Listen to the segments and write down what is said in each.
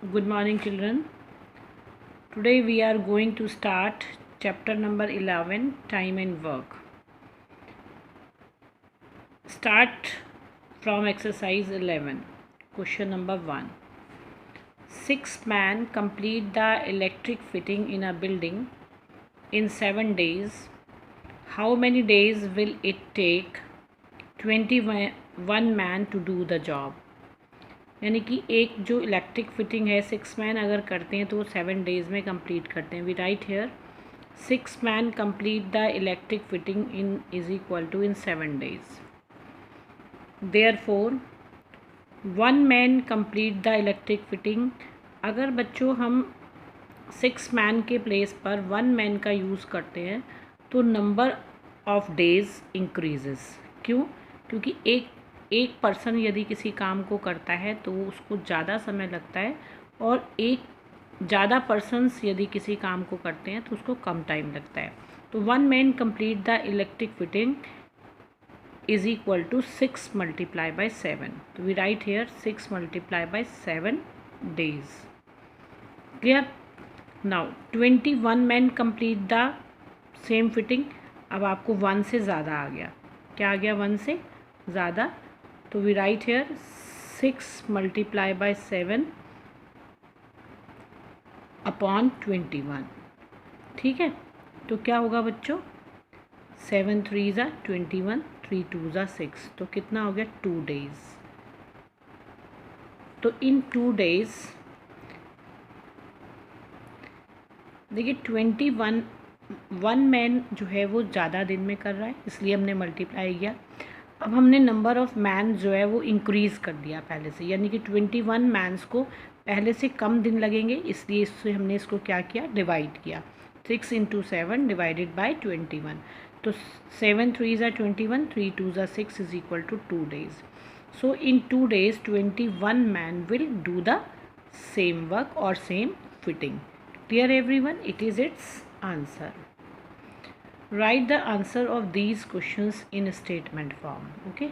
Good morning, children. Today we are going to start chapter number 11, Time and Work. Start from exercise 11. Question number 1. 6 men complete the electric fitting in a building in 7 days. How many days will it take 21 man to do the job? यानी कि एक जो electric fitting है 6 man अगर करते हैं तो वो 7 डेज़ में कंप्लीट करते हैं. We write here 6 man complete the electric fitting in is equal to in 7 days. Therefore 1 man complete the electric fitting. अगर बच्चों हम 6 मैन के प्लेस पर 1 मैन का यूज़ करते हैं तो नंबर ऑफ डेज़ इंक्रीजेस. क्यों? क्योंकि एक पर्सन यदि किसी काम को करता है तो उसको ज़्यादा समय लगता है और एक ज़्यादा पर्सन्स यदि किसी काम को करते हैं तो उसको कम टाइम लगता है. तो 1 man complete the electric fitting is equal to 6 multiply by 7. तो we write here 6 multiply by 7 days. Clear? Now 21 man complete the same fitting. अब आपको 1 से ज़्यादा आ गया. क्या आ गया? 1 से ज़्यादा. तो we write here 6 multiply by 7 upon 21. ठीक है. तो क्या होगा बच्चों? 7 3 ज़ा 21, 3 2 ज़ा 6. तो कितना हो गया? 2 डेज़. तो इन 2 डेज़ देखिए 1 मैन जो है वो ज़्यादा दिन में कर रहा है इसलिए हमने मल्टीप्लाई किया. अब हमने नंबर ऑफ़ मैन जो है वो इंक्रीज़ कर दिया पहले से, यानी कि 21 मैन्स को पहले से कम दिन लगेंगे इसलिए इससे हमने इसको क्या किया? डिवाइड किया. 6 × 7 डिवाइडेड बाय 21. तो 7 3 ज़ा 21, 3 2 ज़ा 6 is equal to 2 days. So in 2 days 21 man will do the same work और same fitting. Clear everyone? It is its answer. Write the answer of these questions in statement form. Okay.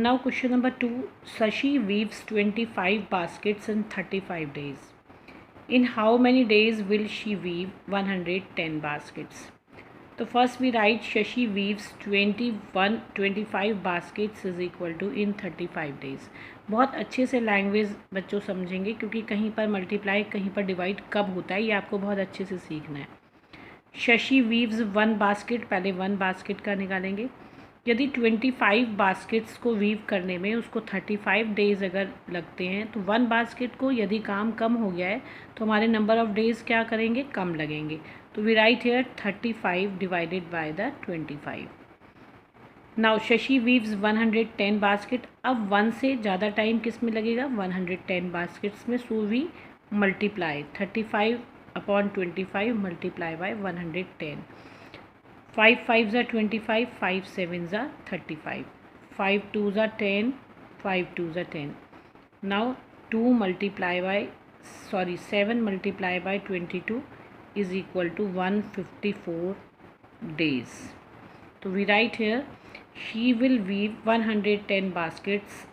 Now question number 2. Sashi weaves 25 baskets in 35 days. In how many days will she weave 110 baskets? तो first we write Shashi weaves 25 baskets is equal to in 35 days. बहुत अच्छे से language बच्चों समझेंगे क्योंकि कहीं पर multiply कहीं पर डिवाइड कब होता है ये आपको बहुत अच्छे से सीखना है. शशि वीव्स 1 बास्केट, पहले 1 बास्केट का निकालेंगे. यदि 25 बास्केट्स को वीव करने में उसको 35 डेज़ अगर लगते हैं तो 1 बास्केट को यदि काम कम हो गया है तो हमारे नंबर ऑफ़ डेज़ क्या करेंगे? कम लगेंगे. तो we write here 35 divided by the 25. Now Shashi weaves 110 basket. अब 1 से ज़्यादा टाइम किस में लगेगा? 110 बास्केट्स में. So we multiply 35 upon 25 multiply by 110. 5 5 ज़ा 25, 5 7 ज़ा 35, 5 2 ज़ा 10, 5 2 ज़ा 10. Now 7 multiply by 22 is equal to 154 days. So we write here she will weave 110 baskets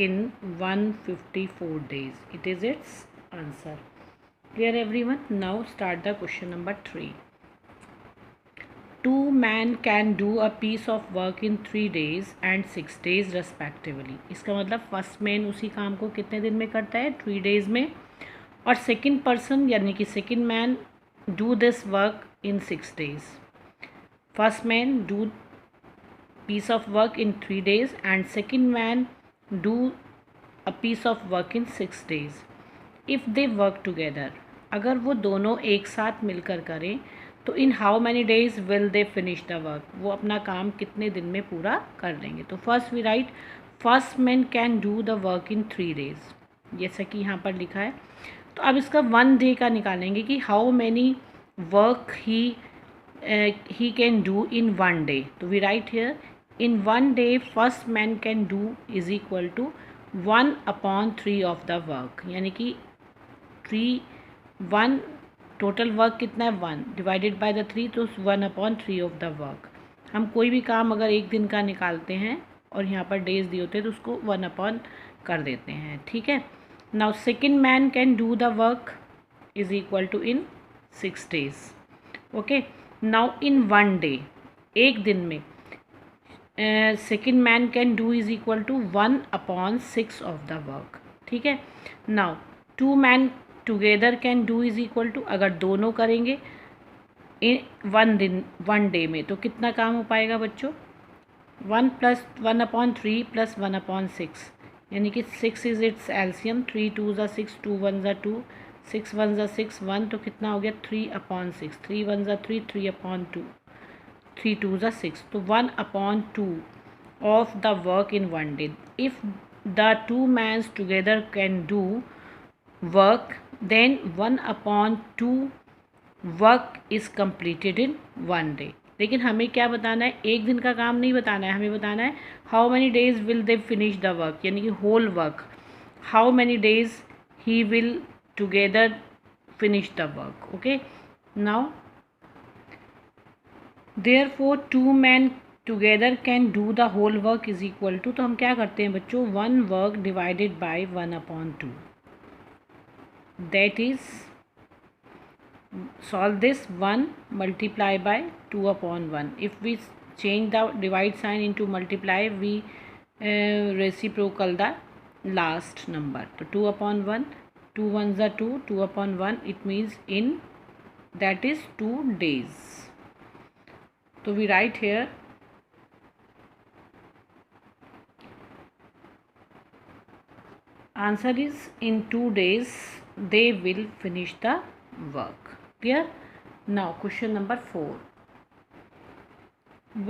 in 154 days. It is its answer. Clear everyone? Now start the question number 3. 2 men can do a piece of work in 3 days and 6 days respectively. इसका मतलब first man उसी काम को कितने दिन में करता है? 3 डेज़ में. और सेकेंड पर्सन यानी कि second man do this work in 6 days. First man do piece of work in 3 days and second man do a piece of work in 6 days. If they work together, अगर वो दोनों एक साथ मिलकर करें तो in how many days will they finish the work? वो अपना काम कितने दिन में पूरा कर लेंगे? तो first we write first man can do the work in 3 days जैसा कि यहाँ पर लिखा है. तो अब इसका 1 डे का निकालेंगे कि how many work he can do in 1 day. तो we write here in 1 day first man can do is equal to 1/3 of the work. यानी कि 1 टोटल वर्क कितना है? 1 डिवाइडेड बाय द 3 तो 1/3 ऑफ द वर्क. हम कोई भी काम अगर एक दिन का निकालते हैं और यहाँ पर डेज दिए होते हैं तो उसको 1 अपॉन कर देते हैं. ठीक है. Now second man can do the work is equal to in 6 days. Okay, now in 1 day, एक दिन में second man can do is equal to 1/6 of the work. ठीक है. Now two man together can do is equal to, अगर दोनों करेंगे इन 1 day में तो कितना काम हो पाएगा बच्चों? 1 + 1/3 + 1/6, यानी कि 6 इज इट्स एल्सियम. 3 2 ज़ा 6, 2 1 ज़ा 2, 6 1 ज़ा 6, 1, तो कितना हो गया? 3/6. 3 1 ज़ा 3, 3/2, 3 2 ज़ा 6, तो 1/2 of the work in 1 day. If the two men together can do work, then 1/2 work is completed in 1 day. लेकिन हमें क्या बताना है? एक दिन का काम नहीं बताना है, हमें बताना है how many days will they finish the work, यानी कि whole work. How many days he will together finish the work. Okay. Now therefore two man together can do the whole work is equal to, तो हम क्या करते हैं बच्चों? 1 work divided by 1/2. That is, solve this, 1 multiply by 2/1. If we change the divide sign into multiply, we reciprocal the last number. So 2/1, 2 1s are 2, 2/1, it means in, that is 2 days. So we write here answer is in 2 days they will finish the work. Clear? Now question number 4.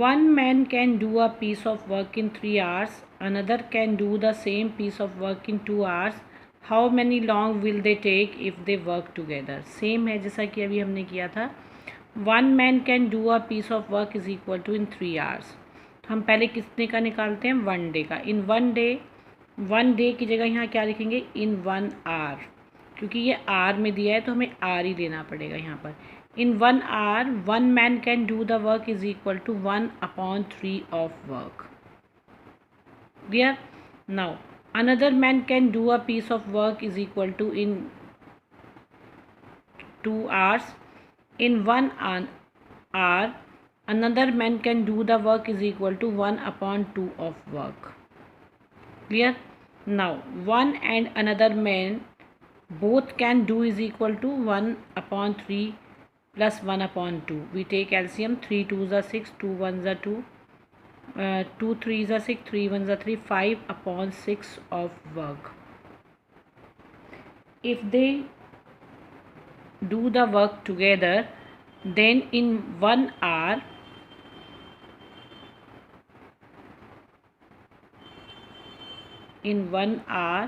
One man can do a piece of work in 3 hours. Another can do the same piece of work in 2 hours. How many long will they take if they work together? Same है जैसा कि अभी हमने किया था. One man can do a piece of work is equal to in 3 hours. हम पहले कितने का निकालते हैं? 1 day का. In 1 day, 1 day की जगह यहाँ क्या लिखेंगे? In 1 hour. क्योंकि ये आर में दिया है तो हमें आर ही लेना पड़ेगा यहाँ पर. In 1 hour 1 man can do the work is equal to 1/3 of work. Clear? Now another man can do a piece of work is equal to in 2 hours. In 1 hour another man can do the work is equal to 1/2 of work. Clear? Now 1 and another man both can do is equal to 1/3 plus 1/2. We take LCM. 3 2s are 6, 2 1s are 2, 2 3s are 6, 3 1s are 3, 5/6 of work. If they do the work together, then in 1 hour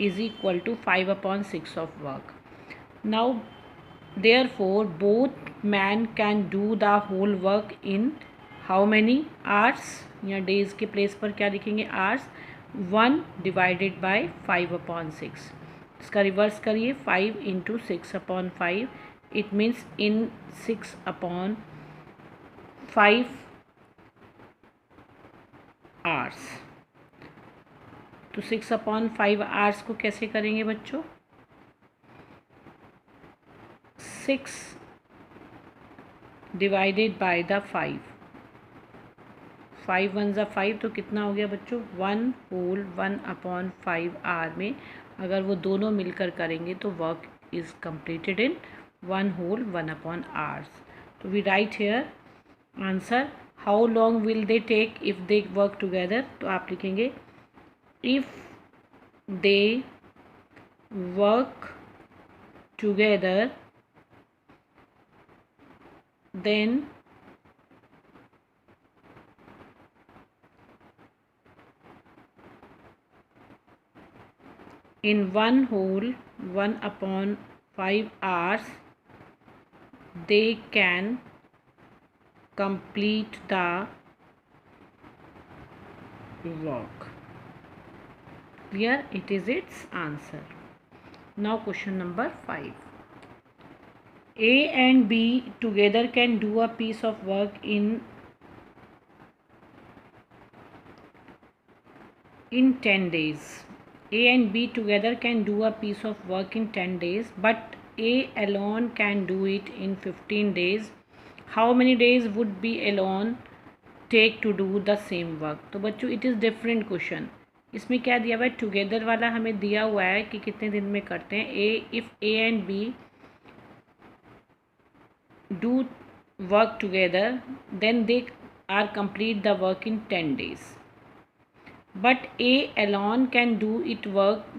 is equal to 5/6 of work. Now therefore both man can do the whole work in how many hours? यहाँ days के place पर क्या लिखेंगे? hours. 1 divided by 5/6. इसका reverse करिए. 5 into 6/5, it means in 6/5 hours. तो 6/5 hours को कैसे करेंगे बच्चों? 6 डिवाइडेड बाय द 5. 5 1 ज़ा 5, तो कितना हो गया बच्चों? 1 होल 1/5 आवर में अगर वो दोनों मिलकर करेंगे तो work is completed in 1 whole 1/hours. तो we write here answer. How long will they take if they work together? तो आप लिखेंगे if they work together, then in 1 whole 1/5 hours they can complete the work. Clear? It is its answer. Now question number 5. A and B together can do a piece of work in 10 days. A and B together can do a piece of work in 10 days, but A alone can do it in 15 days. How many days would B alone take to do the same work? तो बच्चों it is different question. इसमें क्या दिया हुआ है, together वाला हमें दिया हुआ है कि कितने दिन में करते हैं. If A and B do work together, then they are complete the work in 10 days. But A alone can do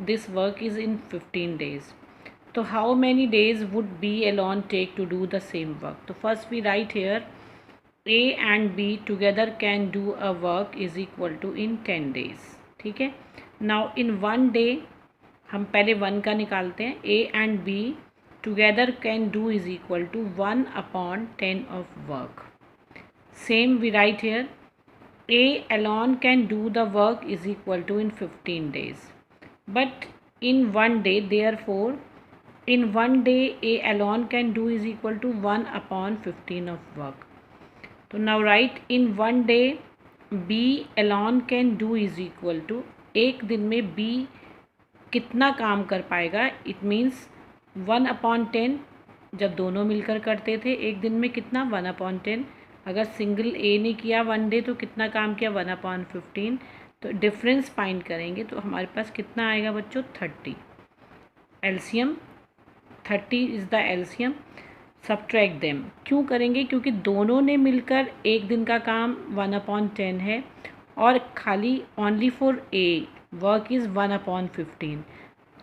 this work is in 15 days. So how many days would B alone take to do the same work? So first we write here A and B together can do a work is equal to in 10 days. ठीक है. Now in 1 day हम पहले 1 का निकालते हैं. A and B together can do is equal to 1/10 of work. Same we write here A alone can do the work is equal to in 15 days. But in 1 day, therefore, in 1 day A alone can do is equal to 1/15 of work. So now write in 1 day B alone can do is equal to, एक दिन में B कितना काम कर पाएगा. It means 1/10 जब दोनों मिलकर करते थे एक दिन में कितना 1/10. अगर सिंगल ए ने किया 1 डे तो कितना काम किया 1/15. तो डिफरेंस फाइंड करेंगे तो हमारे पास कितना आएगा बच्चों 30. LCM 30 is the LCM. Subtract them क्यों करेंगे, क्योंकि दोनों ने मिलकर एक दिन का काम 1/10 है और खाली only for a work is 1/15.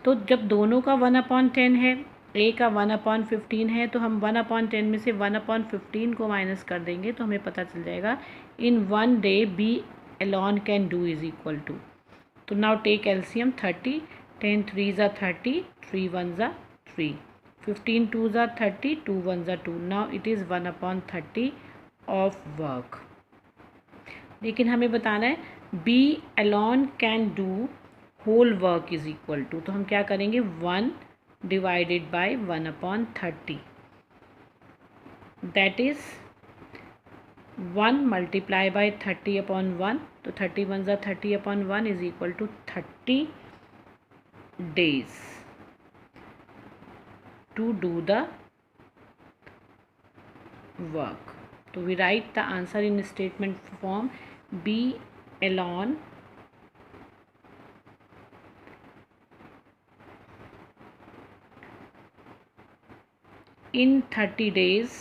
तो जब दोनों का 1/10 है, ए का 1/15 है, तो हम 1/10 में से 1/15 को माइनस कर देंगे तो हमें पता चल जाएगा in 1 day B alone can do is equal to. तो नाउ टेक एलसीएम 30. 10 3 ज़ा 30, 3 1 ज़ा 3, 15 2 ज़ा 30, 2 1 ज़ा 2. Now it is 1/30 of work. लेकिन हमें बताना है B alone can do whole work is equal to. तो हम क्या करेंगे 1 divided by 1/30. That is 1 multiply by 30/1. तो 31 ज़ा 30/1 is equal to 30 days to do the work. So we write the answer in statement form. B alone in 30 days,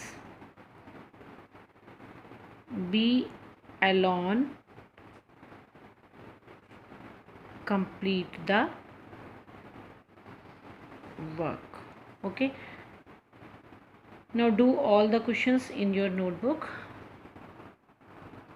B alone complete the work. Okay. Now do all the questions in your notebook.